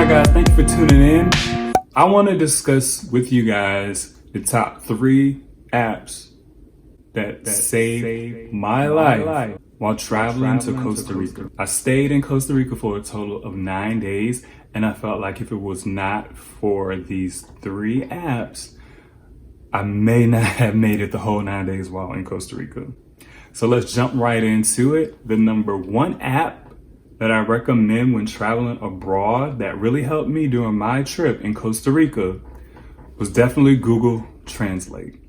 Alright guys, thank you for tuning in. I want to discuss with you guys the top 3 apps that saved my life while traveling to Costa Rica. I stayed in Costa Rica for a total of 9 days, and I felt like if it was not for these 3 apps, I may not have made it the whole 9 days while in Costa Rica. So let's jump right into it. The number 1 app that I recommend when traveling abroad that really helped me during my trip in Costa Rica was definitely Google Translate.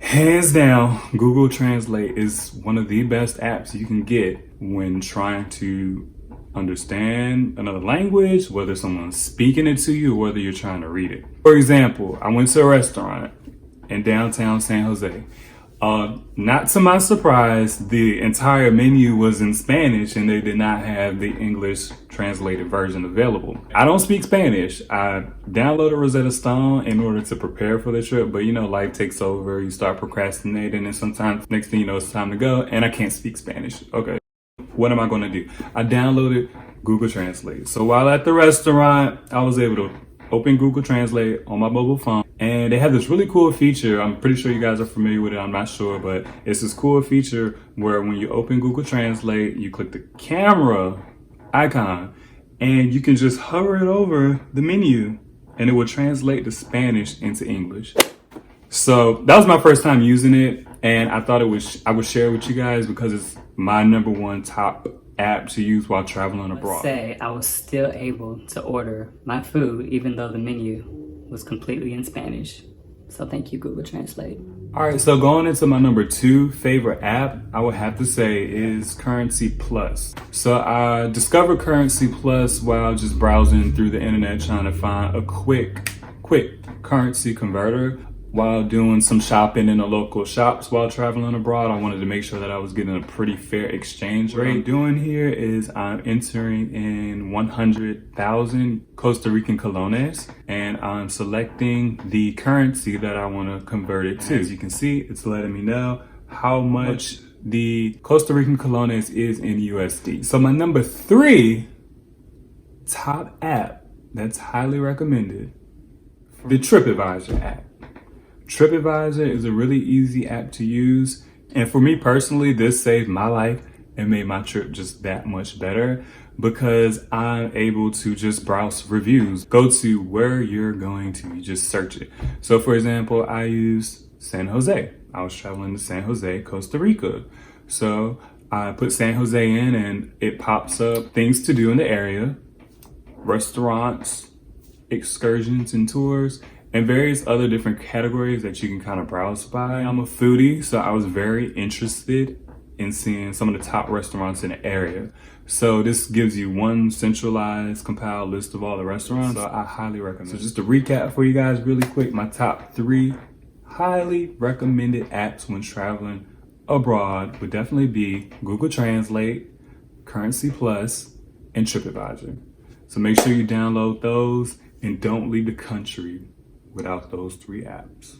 Hands down, Google Translate is one of the best apps you can get when trying to understand another language, whether someone's speaking it to you or whether you're trying to read it. For example, I went to a restaurant in downtown San Jose. Not to my surprise, the entire menu was in Spanish and they did not have the English translated version available. I don't speak Spanish. I downloaded Rosetta Stone in order to prepare for the trip, but you know, life takes over, you start procrastinating, and sometimes next thing you know, it's time to go and I can't speak Spanish. Okay, what am I gonna do? I downloaded Google Translate. So while at the restaurant, I was able to open Google Translate on my mobile phone, and they have this really cool feature. I'm pretty sure you guys are familiar with it, I'm not sure, but it's this cool feature where when you open Google Translate, you click the camera icon and you can just hover it over the menu and it will translate the Spanish into English. So that was my first time using it, and I thought I would share it with you guys because it's my number 1 top app to use while traveling abroad. Say I was still able to order my food even though the menu was completely in Spanish. So thank you, Google Translate. All right, so going into my number 2 favorite app, I would have to say is Currency Plus. So I discovered Currency Plus while just browsing through the internet trying to find a quick currency converter. While doing some shopping in the local shops while traveling abroad, I wanted to make sure that I was getting a pretty fair exchange rate. What I'm doing here is I'm entering in 100,000 Costa Rican colones, and I'm selecting the currency that I want to convert it to. As you can see, it's letting me know how much the Costa Rican colones is in USD. So my number 3 top app that's highly recommended, the TripAdvisor app. TripAdvisor is a really easy app to use, and for me personally, this saved my life and made my trip just that much better because I'm able to just browse reviews. Go to where you're going to, you just search it. So for example, I used San Jose. I was traveling to San Jose, Costa Rica. So I put San Jose in and it pops up things to do in the area, restaurants, excursions and tours, and various other different categories that you can kind of browse by. I'm a foodie, so I was very interested in seeing some of the top restaurants in the area. So this gives you one centralized, compiled list of all the restaurants. So I highly recommend. So just to recap for you guys really quick, my top 3 highly recommended apps when traveling abroad would definitely be Google Translate, Currency Plus, and TripAdvisor. So make sure you download those and don't leave the country without those 3 apps.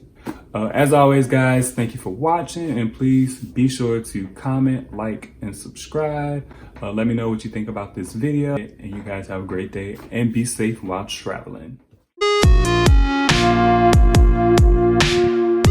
As always, guys, thank you for watching, and please be sure to comment, like, and subscribe. Let me know what you think about this video, and you guys have a great day and be safe while traveling.